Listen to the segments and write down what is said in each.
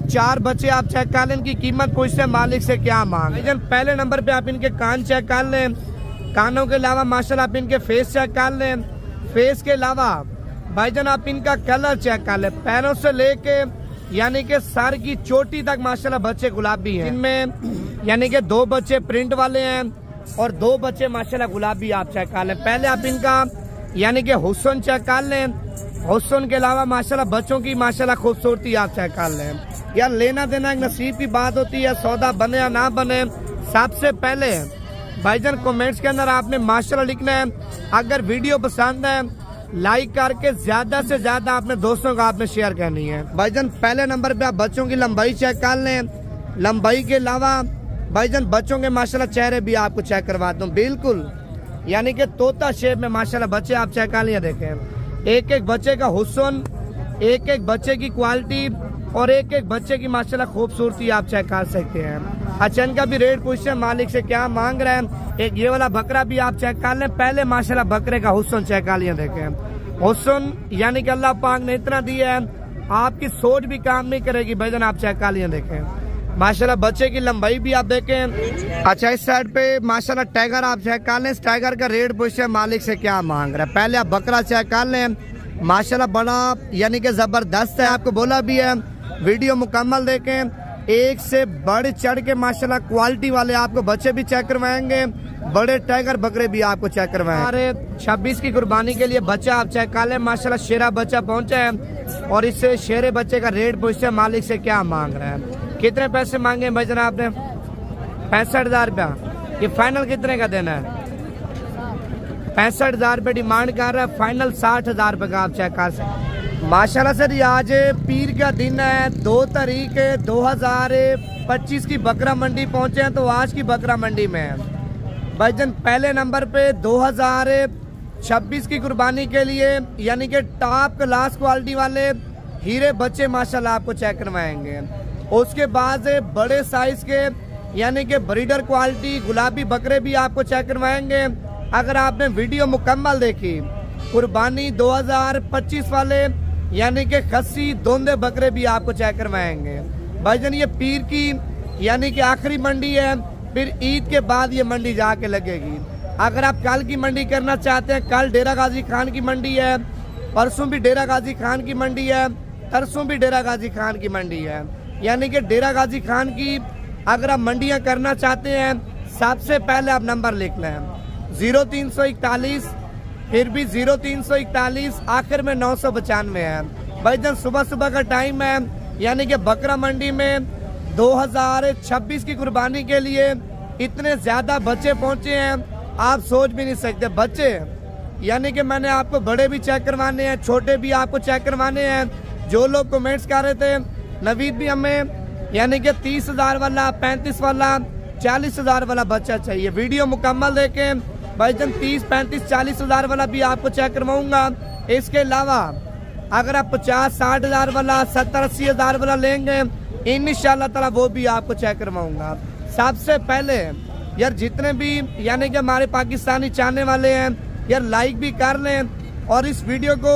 चार बच्चे आप चेक कर लें, इनकी कीमत पूछते हैं मालिक से क्या मांग। भाईजान पहले नंबर पे आप इनके कान चेक कर लें, कानों के अलावा माशाल्लाह आप इनके फेस चेक कर लें, फेस के अलावा भाईजान आप इनका कलर चेक कर लें, पैरों से लेके यानी कि सर की चोटी तक माशाल्लाह बच्चे गुलाबी हैं। इनमें यानी कि 2 बच्चे प्रिंट वाले हैं और 2 बच्चे माशाल्लाह गुलाबी आप चेक कर लें। पहले आप इनका यानी कि हुस्न चेक कर लें, हुस्न के अलावा माशाल्लाह बच्चों की माशाल्लाह खूबसूरती आप चेक कर लें। यार लेना देना एक नसीब की बात होती है, सौदा बने या ना बने। सबसे पहले भाईजान कमेंट्स के अंदर आपने माशाल्लाह लिखना है। अगर वीडियो पसंद है लाइक करके ज्यादा से ज्यादा अपने दोस्तों को आपने शेयर करनी है। भाईजान पहले नंबर पे आप बच्चों की लंबाई चेक कर लें, लंबाई के अलावा भाईजान बच्चों के माशाल्लाह चेहरे भी आपको चेक करवाता हूँ, बिल्कुल यानी कि तोता शेप में माशाल्लाह बच्चे आप चेक कर लिया। देखें एक एक बच्चे का हुस्न, एक एक बच्चे की क्वालिटी और एक एक बच्चे की माशाल्लाह खूबसूरती आप चेक कर सकते हैं। अच्छा इनका भी रेट पूछते हैं मालिक से क्या मांग रहे हैं। एक ये वाला बकरा भी आप चेक कर लें। पहले माशाल्लाह बकरे का हुस्न चेक कर लिया। देखें हुस्न यानी कि अल्लाह पाक ने इतना दिया है, आपकी सोच भी काम नहीं करेगी भाईजान, आप चेक कर लिया। देखें माशाल्लाह बच्चे की लंबाई भी आप देखें। अच्छा इस साइड पे माशाल्लाह टाइगर आप चेक कर लें। इस टाइगर का रेट पूछते हैं मालिक से क्या मांग रहा है। पहले आप बकरा चेक कर लें, माशाल्लाह बड़ा यानी कि जबरदस्त है। आपको बोला भी है वीडियो मुकम्मल देखें, एक से बढ़ चढ़ के माशाल्लाह क्वालिटी वाले आपको बच्चे भी चेक करवाएंगे, बड़े टाइगर बकरे भी आपको चेक करवाएंगे। अरे 26 की कुर्बानी के लिए बच्चा आप चेक कर लें। माशाल्लाह शेरा बच्चा पहुंचा है और इससे शेरे बच्चे का रेट पूछते हैं मालिक से क्या मांग रहा है। कितने पैसे मांगे भाईजान आपने? 65,000 रुपया। ये फाइनल कितने का देना है? 65,000 रुपये डिमांड कर रहा है, फाइनल 60,000 रुपये का आप चेक कर सकते। माशाल्लाह सर ये आज पीर का दिन है, 2 तारीख 2025 की बकरा मंडी पहुंचे हैं। तो आज की बकरा मंडी में भाईजान पहले नंबर पे 2026 की कुर्बानी के लिए यानी कि टॉप क्लास क्वालिटी वाले हीरे बच्चे माशाल्लाह आपको चेक करवाएंगे। उसके बाद बड़े साइज के यानी कि ब्रीडर क्वालिटी गुलाबी बकरे भी आपको चेक करवाएंगे। अगर आपने वीडियो मुकम्मल देखी, कुर्बानी 2025 वाले यानी कि खस्सी दोंदे बकरे भी आपको चेक करवाएंगे। भाईजान ये पीर की यानी कि आखिरी मंडी है, फिर ईद के बाद ये मंडी जाके लगेगी। अगर आप कल की मंडी करना चाहते हैं, कल डेरा गाजी खान की मंडी है, परसों भी डेरा गाजी खान की मंडी है, तरसों भी डेरा गाजी खान की मंडी है। यानी कि डेरा गाजी खान की अगर आप मंडियां करना चाहते हैं, सबसे पहले आप नंबर लिख लें 0341, फिर भी 0341, आखिर में 995 है। भाईजान सुबह सुबह का टाइम है, यानी कि बकरा मंडी में 2026 की कुर्बानी के लिए इतने ज्यादा बच्चे पहुंचे हैं, आप सोच भी नहीं सकते। बच्चे यानी कि मैंने आपको बड़े भी चेक करवाने हैं, छोटे भी आपको चेक करवाने हैं। जो लोग कमेंट्स कर रहे थे नवीद भी हमें यानी कि 30,000 वाला, 35 वाला, 40,000 वाला बच्चा चाहिए, वीडियो मुकम्मल देखें। भाईजान 30, 35, 40,000 वाला भी आपको चेक करवाऊंगा। इसके अलावा अगर आप 50, 60,000 वाला, 70, 80,000 वाला लेंगे इंशाल्लाह ताला वो भी आपको चेक करवाऊंगा। सबसे पहले यार जितने भी यानी कि हमारे पाकिस्तानी चाहने वाले हैं यार लाइक भी कर लें और इस वीडियो को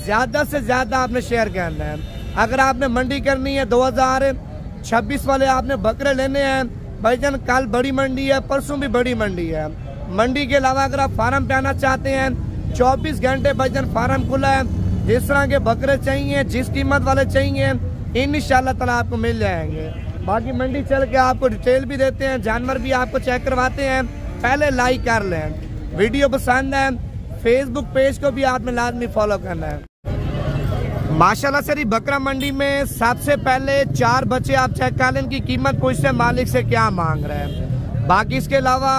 ज्यादा से ज्यादा आपने शेयर करना है। अगर आपने मंडी करनी है 2026 वाले आपने बकरे लेने हैं, भाईजान कल बड़ी मंडी है, परसों भी बड़ी मंडी है। मंडी के अलावा अगर आप फार्म पे आना चाहते हैं 24 घंटे भाईजान फार्म खुला है। जिस तरह के बकरे चाहिए, जिस कीमत वाले चाहिए इंशाल्लाह ताला आपको मिल जाएंगे। बाकी मंडी चल के आपको डिटेल भी देते हैं, जानवर भी आपको चेक करवाते हैं। पहले लाइक कर लें, वीडियो पसंद है फेसबुक पेज को भी आपने लाजमी फॉलो करना है। माशाल्लाह सर बकरा मंडी में सबसे पहले 4 बच्चे आप चेक कर लें, इनकी कीमत पूछते हैं मालिक से क्या मांग रहे हैं। बाकी इसके अलावा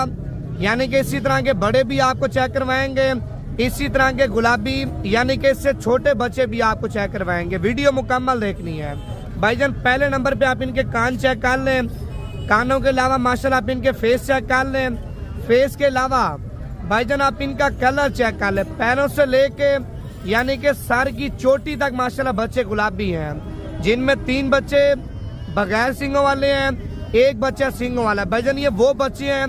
यानी कि इसी तरह के बड़े भी आपको चेक करवाएंगे, इसी तरह के गुलाबी यानी कि इससे छोटे बच्चे भी आपको चेक करवाएंगे। वीडियो मुकम्मल देखनी है। भाईजान पहले नंबर पे आप इनके कान चेक कर लें, कानों के अलावा माशाल्लाह आप इनके फेस चेक कर लें, फेस के अलावा भाईजान आप इनका कलर चेक कर लें। पैरों से लेके यानी कि सर की चोटी तक माशाल्लाह बच्चे गुलाबी हैं, जिनमें 3 बच्चे बगैर सींगों वाले हैं, 1 बच्चा सींगों वाला है। भाईजान ये वो बच्चे हैं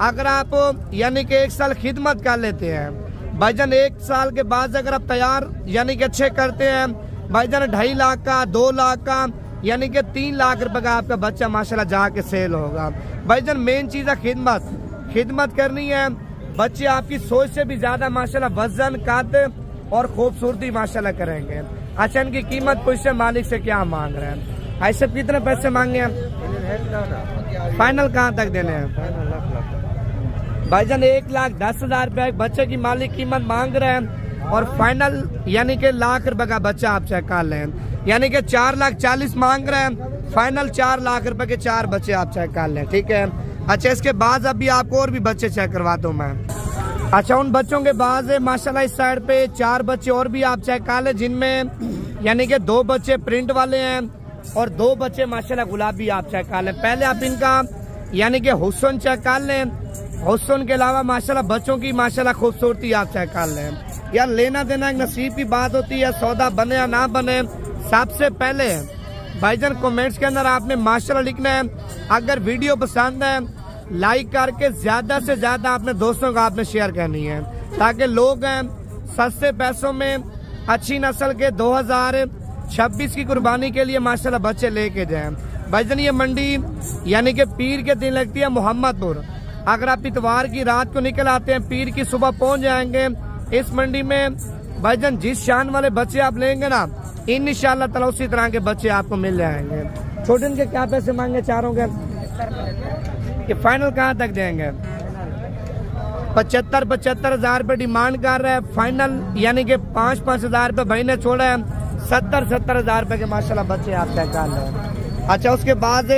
अगर आप यानी कि 1 साल खिदमत कर लेते हैं, भाईजान 1 साल के बाद अगर आप तैयार यानी कि अच्छे करते हैं, भाईजान 2.5 लाख का, 2 लाख का यानी कि 3 लाख रुपए का आपका बच्चा माशाल्लाह जाके सेल होगा। भाईजान मेन चीज है खिदमत करनी है। बच्चे आपकी सोच से भी ज्यादा माशाल्लाह वजन कद और खूबसूरती माशाल्लाह करेंगे। अच्छा इनकी कीमत पूछे मालिक से क्या मांग रहे हैं, ऐसे कितने पैसे मांगे हैं, फाइनल कहाँ तक देने हैं? भाईजान 1,10,000 रुपए बच्चे की मालिक कीमत मांग रहे हैं और फाइनल यानी कि लाख रुपए का बच्चा आप चेक कर लें, यानी कि 4,40,000 मांग रहे हैं, फाइनल 4 लाख रुपए के 4 बच्चे आप चेक कर लें, ठीक है। अच्छा इसके बाद अभी आपको और भी बच्चे चेक करवाता हूँ मैं। अच्छा उन बच्चों के बाद माशाल्लाह इस साइड पे 4 बच्चे और भी आप चेक कर लें, जिनमें यानी कि 2 बच्चे प्रिंट वाले हैं और 2 बच्चे माशाल्लाह गुलाबी आप चेक कर लें। पहले आप इनका यानी कि हुस्न चेक कर लें, हुस्न के अलावा माशाल्लाह बच्चों की माशाल्लाह खूबसूरती आप चेक कर लें। यार लेना देना एक नसीब की बात होती है, सौदा बने या ना बने। सबसे पहले भाईजान कमेंट्स के अंदर आपने माशाल्लाह लिखना है। अगर वीडियो पसंद है लाइक करके ज्यादा से ज्यादा अपने दोस्तों को आपने शेयर करनी है, ताकि लोग सस्ते पैसों में अच्छी नस्ल के 2026 की कुर्बानी के लिए माशाल्लाह बच्चे लेके जाएं। भाईजान ये मंडी यानी कि पीर के दिन लगती है मोहम्मदपुर। अगर आप इतवार की रात को निकल आते हैं पीर की सुबह पहुंच जाएंगे इस मंडी में। भाईजान जिस शान वाले बच्चे आप लेंगे ना इंशाअल्लाह ताला उसी तरह के बच्चे आपको मिल जाएंगे। छोटे के क्या पैसे मांगे चारों के, ये फाइनल कहाँ तक देंगे? 75,000 रुपए डिमांड कर रहे हैं, फाइनल यानी कि 5,000 रुपए भाई ने छोड़ा है, 70,000 रुपए के माशाल्लाह बच्चे आप चेक कर लें। अच्छा उसके बाद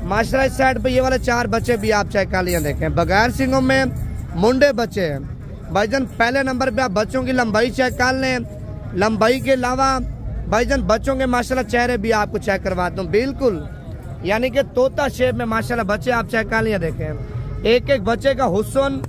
माशाल्लाह इस साइड पे ये वाले 4 बच्चे भी आप चेक कर लिए देखें, बगैर सिंगों में मुंडे बच्चे हैं। भाईजान पहले नंबर पे आप बच्चों की लंबाई चेक कर लें, लंबाई के अलावा भाईजान बच्चों के माशाल्लाह चेहरे भी आपको चेक करवाता हूँ, बिल्कुल यानी कि तोता शेप में माशाल्लाह बच्चे आप चेक कर लिए देखें। एक एक बच्चे का हुस्न,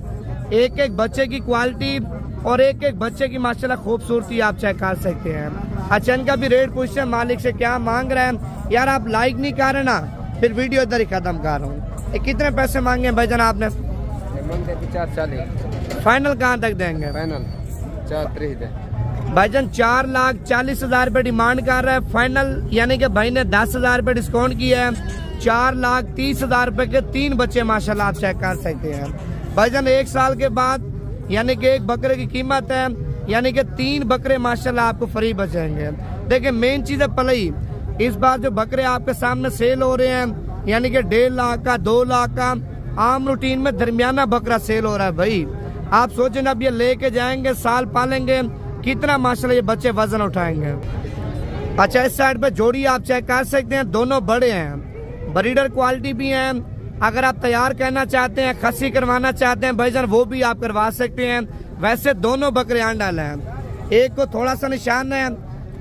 एक एक बच्चे की क्वालिटी और एक एक बच्चे की माशाल्लाह खूबसूरती आप चेक कर सकते हैं। अच्छा इनका भी रेट पूछते हैं मालिक से क्या मांग रहे हैं। यार आप लाइक नहीं कर रहे ना, फिर वीडियो इधर ही खत्म कर रहा हूँ। कितने पैसे मांगे भाईजान आपने? 440। फाइनल कहाँ तक देंगे? फाइनल 430 भाईजान 4,40,000 रुपए डिमांड कर रहा है, फाइनल यानी कि भाई ने 10,000 रुपए डिस्काउंट किया है, 4,30,000 रुपए के 3 बच्चे माशाल्लाह आप चेक कर सकते हैं। भाईजान 1 साल के बाद यानी कि एक बकरे की कीमत है यानी कि 3 बकरे माशाल्लाह आपको फ्री बचेंगे। देखिए मेन चीज है पलई, इस बार जो बकरे आपके सामने सेल हो रहे हैं यानी कि 1.5 लाख का 2 लाख का आम रूटीन में दरमियाना बकरा सेल हो रहा है। भाई आप सोचें अब ये लेके जाएंगे साल पालेंगे कितना माशाल्लाह ये बच्चे वजन उठाएंगे। अच्छा इस साइड पे जोड़ी आप चेक कर सकते हैं, दोनों बड़े हैं, ब्रीडर क्वालिटी भी हैं। अगर आप तैयार करना चाहते हैं, खस्सी करवाना चाहते हैं भाईजान वो भी आप करवा सकते हैं। वैसे दोनों बकरे आंडाल हैं, एक को थोड़ा सा निशान है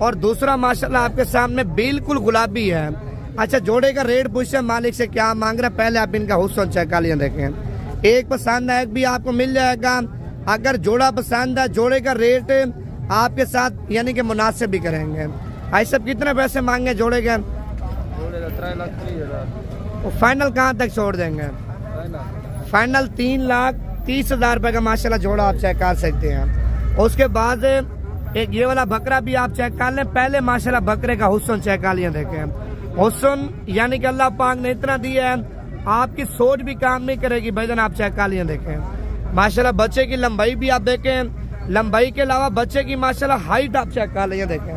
और दूसरा माशाल्लाह आपके सामने बिल्कुल गुलाबी है। अच्छा जोड़े का रेट पूछे मालिक से क्या मांग रहा है, पहले आप इनका हुस्न चेक कर लिए देखें। एक पसंद है एक भी आपको मिल जाएगा। अगर जोड़ा पसंद है जोड़े का रेट आपके साथ यानी कि मुनासिब भी करेंगे। ऐसे कितने पैसे मांगे जोड़े के? फाइनल कहाँ तक छोड़ देंगे? फाइनल 3,30,000 रुपए का माशाल्लाह जोड़ा आप चेक कर सकते हैं। उसके बाद एक ये वाला बकरा भी आप चेक कर लें, पहले माशाल्लाह बकरे का हुस्न चेक कर लिए देखें। हुस्न यानी कि अल्लाह पाक ने इतना दिया है आपकी सोच भी काम नहीं करेगी भाईजान, आप चेक कर लिए देखें। माशाल्लाह बच्चे की लंबाई भी आप देखें, लंबाई के अलावा बच्चे की माशाल्लाह हाइट आप चेक कर लिए देखें।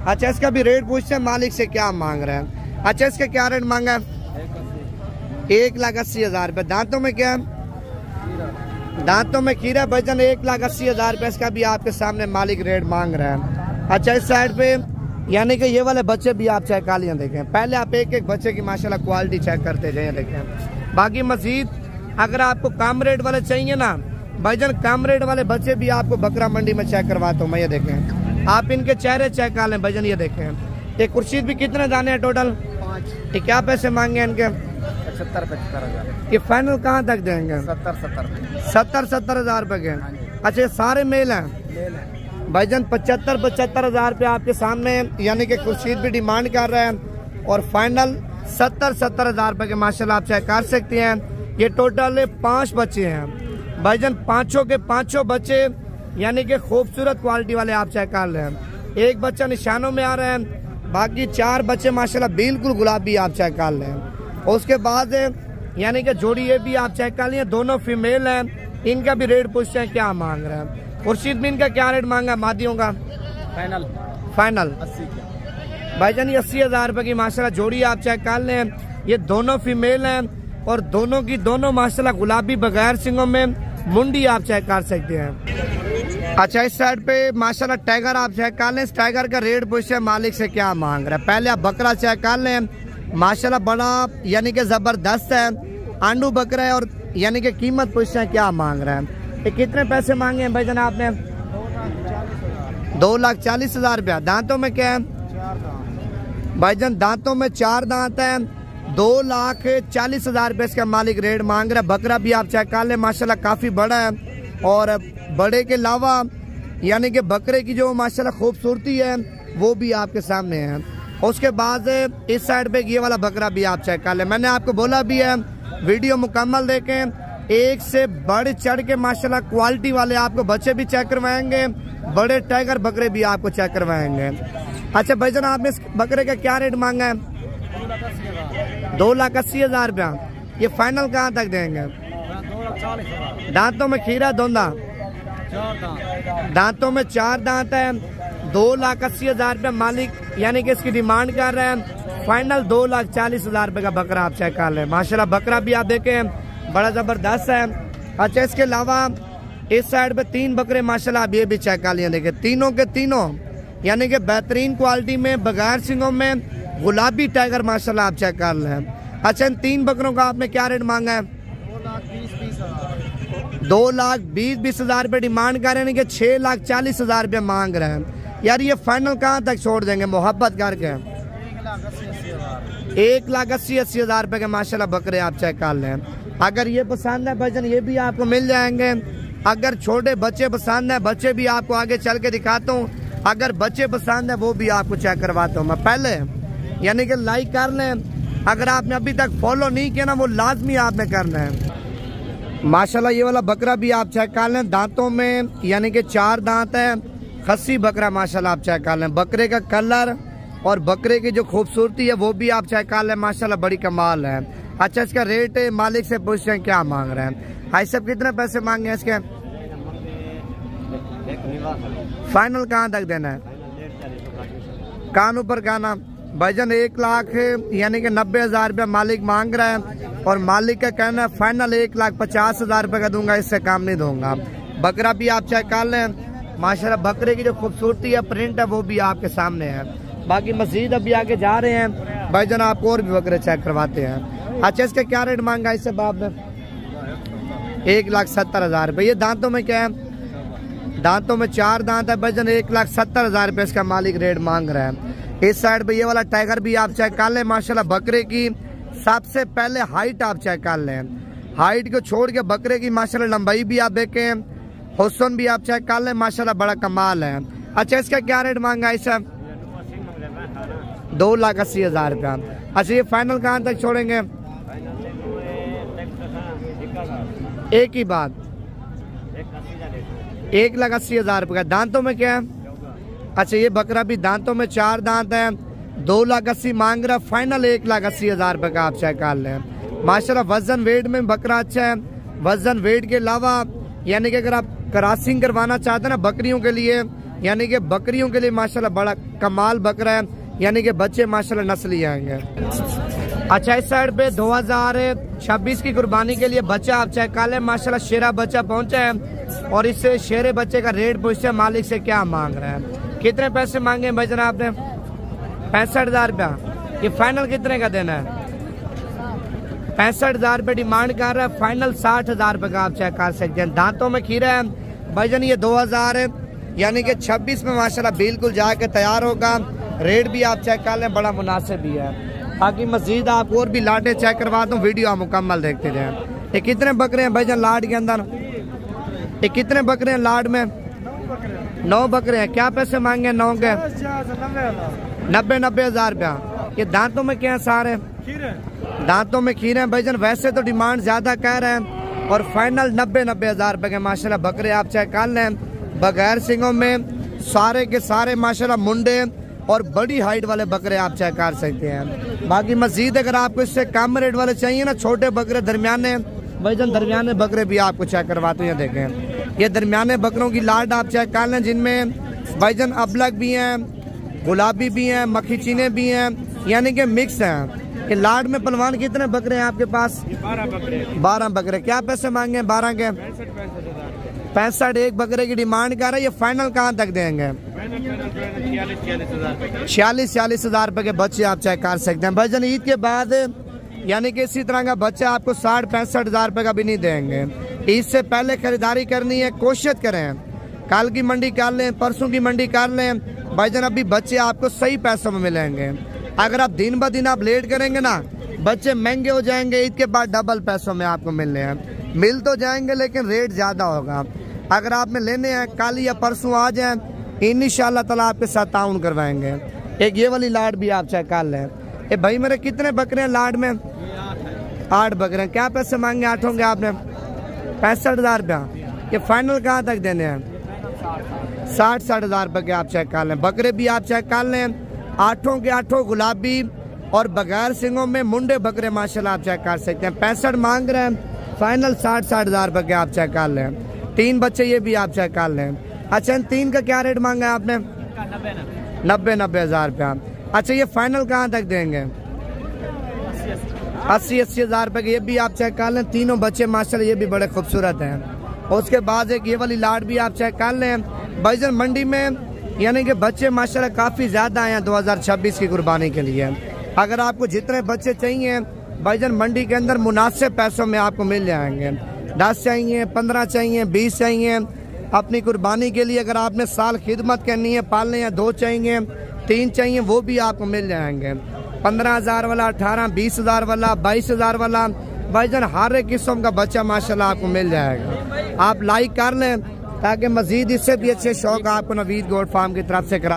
अच्छा इसका भी रेट पूछते हैं मालिक से क्या मांग रहे हैं। अच्छा इसका क्या रेट मांगा है? 1,80,000 रुपए। दांतों में क्या है? दांतों में खीरा भाईजान 1,80,000 रुपए इसका भी आपके सामने मालिक रेट मांग रहे हैं। अच्छा इस साइड पे यानी कि ये वाले बच्चे भी आप चेक कर लिए देखें, पहले आप एक एक बच्चे की माशाल्लाह क्वालिटी चेक करते जाइए देखें। बाकी मजीद अगर आपको कम रेट वाले चाहिए ना भाईजान, कम रेट वाले बच्चे भी आपको बकरा मंडी में चेक करवाता हूँ मैं। ये देखें आप इनके चेहरे चेक कर लें भाईजान, ये देखें। ये खुर्शीद भी कितने दाने हैं टोटल? 5। क्या पैसे मांगे इनके? 75,000। ये फाइनल कहाँ तक देंगे? 70,000 रुपए के। अच्छा ये सारे मेल हैं भाईजान। 75,000 रुपये आपके सामने यानी कि खुर्शीद भी डिमांड कर रहे हैं और फाइनल 70,000 रुपए के माशाल्लाह आप चेक कर सकते हैं। ये टोटल 5 बच्चे हैं भाईजान, 5 के 5 बच्चे यानी कि खूबसूरत क्वालिटी वाले आप चेक कर रहे हैं। एक बच्चा निशानों में आ रहे हैं बाकी 4 बच्चे माशाल्लाह बिल्कुल गुलाबी आप चेक कर लें। उसके बाद यानी कि जोड़ी ये भी आप चेक कर लें, दोनों फीमेल हैं। इनका भी रेट पूछते हैं क्या मांग रहे हैं। खुर्शीद बिन का क्या रेट मांगा है मादियों का? फाइनल 80 भाईजान, ये 80,000 रुपए की माशाल्लाह जोड़ी आप चेक कर लें। ये दोनों फीमेल हैं और दोनों की दोनों माशाल्लाह गुलाबी बगैर सिंगों में मुंडी आप चेक कर सकते हैं। अच्छा, इस साइड पे माशाल्लाह टाइगर आप चेक कर लें। इस टाइगर का रेट पूछे मालिक से क्या मांग रहा है। पहले आप बकरा चेक कर लें, माशाल्लाह बड़ा यानी कि जबरदस्त है, आंडू बकरा है। और यानी कि कीमत पूछते हैं क्या मांग रहा है। ये कितने पैसे मांगे हैं भाईजान आपने? 2,40,000 रुपया। दांतों में क्या है भाईजान? दांतों में 4 दांत हैं। 2,40,000 रुपये इसका मालिक रेट मांग रहा है। बकरा भी आप चेक कर लें, माशाल्लाह काफी बड़ा है। और बड़े के अलावा यानी कि बकरे की जो माशाल्लाह खूबसूरती है वो भी आपके सामने है। उसके बाद इस साइड पे ये वाला बकरा भी आप चेक कर लें। मैंने आपको बोला भी है वीडियो मुकम्मल देखें, एक से बढ़ चढ़ के माशाल्लाह क्वालिटी वाले आपको बच्चे भी चेक करवाएंगे, बड़े टाइगर बकरे भी आपको चेक करवाएंगे। अच्छा भाईजान, आपने इस बकरे का क्या रेट मांगा है? 2,80,000 रुपया। ये फाइनल कहाँ तक देंगे? दांतों में खीरा धोंदा, दांतों में 4 दांत है। 2,80,000 रुपया मालिक यानी कि इसकी डिमांड कर रहे हैं। फाइनल 2,40,000 रुपये का बकरा आप चेक कर लें। माशाल्लाह बकरा भी आप देखें बड़ा जबरदस्त है। अच्छा, इसके अलावा इस साइड पे 3 बकरे माशाल्लाह आप ये भी चेक कर लिए। देखें तीनों के तीनों यानी कि बेहतरीन क्वालिटी में बगैर सिंगों में गुलाबी टाइगर माशाल्लाह आप चेक कर लें। अच्छा, इन 3 बकरों का आपने क्या रेट मांगा है? 2,20,000 रुपये डिमांड कर रहे हैं कि 6,40,000 रुपये मांग रहे हैं। यार ये फाइनल कहाँ तक छोड़ देंगे मोहब्बत करके? 1,80,000 रुपये के माशाल्लाह बकरे आप चेक कर लें। अगर ये पसंद है भाईजान ये भी आपको मिल जाएंगे। अगर छोटे बच्चे पसंद है, बच्चे भी आपको आगे चल के दिखाता हूँ। अगर बच्चे पसंद है वो भी आपको चेक करवाता हूँ मैं। पहले यानी कि लाइक कर लें। अगर आपने अभी तक फॉलो नहीं किया ना वो लाजमी आपने करना है। माशाल्लाह ये वाला बकरा भी आप चेक कर लें। दांतों में यानी कि 4 दांत है। खस्सी बकरा माशाल्लाह आप चेक कर लें। बकरे का कलर और बकरे की जो खूबसूरती है वो भी आप चेक कर लें, माशाल्लाह बड़ी कमाल है। अच्छा, इसका रेट मालिक से पूछते हैं क्या मांग रहे हैं। भाई साहब कितने पैसे मांगे हैं इसके? फाइनल कहाँ तक देना है? कान ऊपर गाना भाईजान 1,00,000 यानी कि 90,000 रुपया मालिक मांग रहा है। और मालिक का कहना है फाइनल 1,50,000 रुपये का दूंगा, इससे काम नहीं दूंगा। बकरा भी आप चेक कर लें। माशाल्लाह बकरे की जो खूबसूरती है, प्रिंट है वो भी आपके सामने है। बाकी मजीद अभी आगे जा रहे हैं भाईजान, आपको और भी बकरे चेक करवाते हैं। अच्छा, इसका क्या रेट मांगा इससे बाप ने? 1,70,000 रुपये। ये दांतों में क्या है? दांतों में 4 दांत है भाईजान। 1,70,000 रुपये इसका मालिक रेट मांग रहा है। इस साइड पे ये वाला टाइगर भी आप चेक कर लें। माशाल्लाह बकरे की सबसे पहले हाइट आप चेक कर लें। हाइट को छोड़ के बकरे की माशाल्लाह लंबाई भी आप देखें, हुस्न भी आप चेक कर लें, माशाल्लाह बड़ा कमाल है। अच्छा, इसका क्या रेट मांगा है सर? 2,80,000 रुपया। अच्छा, ये फाइनल कहाँ तक छोड़ेंगे? एक ही बात, 1,80,000 रुपये का। दांतों में क्या है? अच्छा, ये बकरा भी दांतों में 4 दांत है। 2,80,000 मांग रहा। फाइनल 1,80,000 रुपये का आप चेक कर लें। माशाल्लाह वजन वेट में बकरा अच्छा है। वजन वेट के अलावा यानी कि अगर आप क्रॉसिंग करवाना चाहते हैं ना बकरियों के लिए, यानी कि बकरियों के लिए माशाल्लाह बड़ा कमाल बकरा है। यानी कि बच्चे माशाल्लाह नस्ली आएंगे। अच्छा, इस साइड पे 2026 की कुर्बानी के लिए बच्चा आप चेक कर लें। माशाल्लाह शेरा बच्चा पहुंचा है। और इस शेरे बच्चे का रेट पूछते हैं मालिक से क्या मांग रहे हैं। कितने पैसे मांगे भाई जनाब आपने? 65,000 रुपया। ये फाइनल कितने का देना है? 65,000 रुपये डिमांड कर रहा है। फाइनल 60,000 रुपये का आप चेक कर सकते हैं। दांतों में खीरा है भाईजान। ये 2000 यानी कि 26 में माशाल्लाह बिल्कुल जाके तैयार होगा। रेट भी आप चेक कर लें, बड़ा मुनासिब भी है। बाकी मजीद आप और भी लाटे चेक करवा दूँ, वीडियो आप मुकम्मल देखते जाएं। ये कितने बकरे हैं भाईजान लाड के अंदर? ये कितने बकरे हैं लाड में? 9 बकरे हैं। क्या पैसे मांगे 9 के? 90,000 रुपया। ये दांतों में क्या सारे? दांतों में खीरे हैं भाईजान। वैसे तो डिमांड ज्यादा कह रहे हैं और फाइनल 90,000 रुपए के माशाल्लाह बकरे आप चेक कर लें। बगैर सिंगों में सारे के सारे माशाल्लाह मुंडे और बड़ी हाइट वाले बकरे आप चेक कर सकते हैं। बाकी मजीद अगर आपको इससे कम रेट वाले चाहिए ना, छोटे बकरे, दरमियाने वजन दरमियाने बकरे भी आपको चेक करवाते हैं। देखें ये दरमियाने बकरों की लाट आप चेक कर लें, जिनमें वजन अबलग भी हैं, गुलाबी भी हैं, मक्खी चीने भी हैं, यानी कि मिक्स हैं। ये लाट में पलवान कितने बकरे हैं आपके पास? 12 बकरे। क्या पैसे मांगे 12 के? 65 एक बकरे की डिमांड कर रहे हैं। ये फाइनल कहाँ तक देंगे? 46 हज़ार रुपए के बच्चे आप चेक कर सकते हैं। भाईजान ईद के बाद यानी कि इसी तरह का बच्चा आपको 60-65 हज़ार रुपए का भी नहीं देंगे। ईद से पहले खरीदारी करनी है, कोशिश करें, कल की मंडी कर लें, परसों की मंडी कर लें भाईजान, अभी बच्चे आपको सही पैसों में मिलेंगे। अगर आप दिन ब दिन आप लेट करेंगे ना, बच्चे महंगे हो जाएंगे, ईद के बाद डबल पैसों में आपको मिलने हैं। मिल तो जाएंगे लेकिन रेट ज़्यादा होगा। अगर आपने लेने हैं कल या परसों आ जाएं, इंशाअल्लाह ताला आपके साथ ताउन करवाएंगे। एक ये वाली लाट भी आप चेक कर लें। ए भाई मेरे कितने बकरे हैं लाट में? 8 बकरे हैं। क्या पैसे मांगे आठों के आपने? 65 हज़ार रुपया। ये फाइनल कहाँ तक देने हैं? 60 हज़ार रुपये के आप चेक कर लें। बकरे भी आप चेक कर लें, आठों के आठों गुलाबी और बगैर सिंगों में मुंडे बकरे माशाल्लाह आप चेक कर सकते हैं। 65 मांग रहे हैं, फाइनल 60 हज़ार रुपये के आप चेक कर लें। 3 बच्चे ये भी आप चेक कर लें। अच्छा इन 3 का क्या रेट मांगा है आपने? 90 हज़ार रुपया। अच्छा ये फाइनल कहाँ तक देंगे? 80 हज़ार रुपये के ये भी आप चेक कर लें। तीनों बच्चे माशाल्लाह ये भी बड़े खूबसूरत हैं। और उसके बाद एक ये वाली लाट भी आप चेक कर लें। भाईजान मंडी में यानी कि बच्चे माशाल्लाह काफ़ी ज़्यादा आए हैं 2026 की कुर्बानी के लिए। अगर आपको जितने बच्चे चाहिए भाईजान मंडी के अंदर मुनासिब पैसों में आपको मिल जाएंगे। 10 चाहिए, 15 चाहिए, 20 चाहिए अपनी कुर्बानी के लिए। अगर आपने साल खिदमत करनी है, पालने हैं, 2 चाहिए, 3 चाहिए, वो भी आपको मिल जाएंगे। 15 हज़ार वाला, 18, 20 हज़ार वाला, 22 हज़ार वाला भाईजान हर एक किस्म का बच्चा माशाल्लाह आपको मिल जाएगा। आप लाइक कर लें ताकि मजीद इससे भी अच्छे शौक आपको नवीद गोट फार्म की तरफ से करा।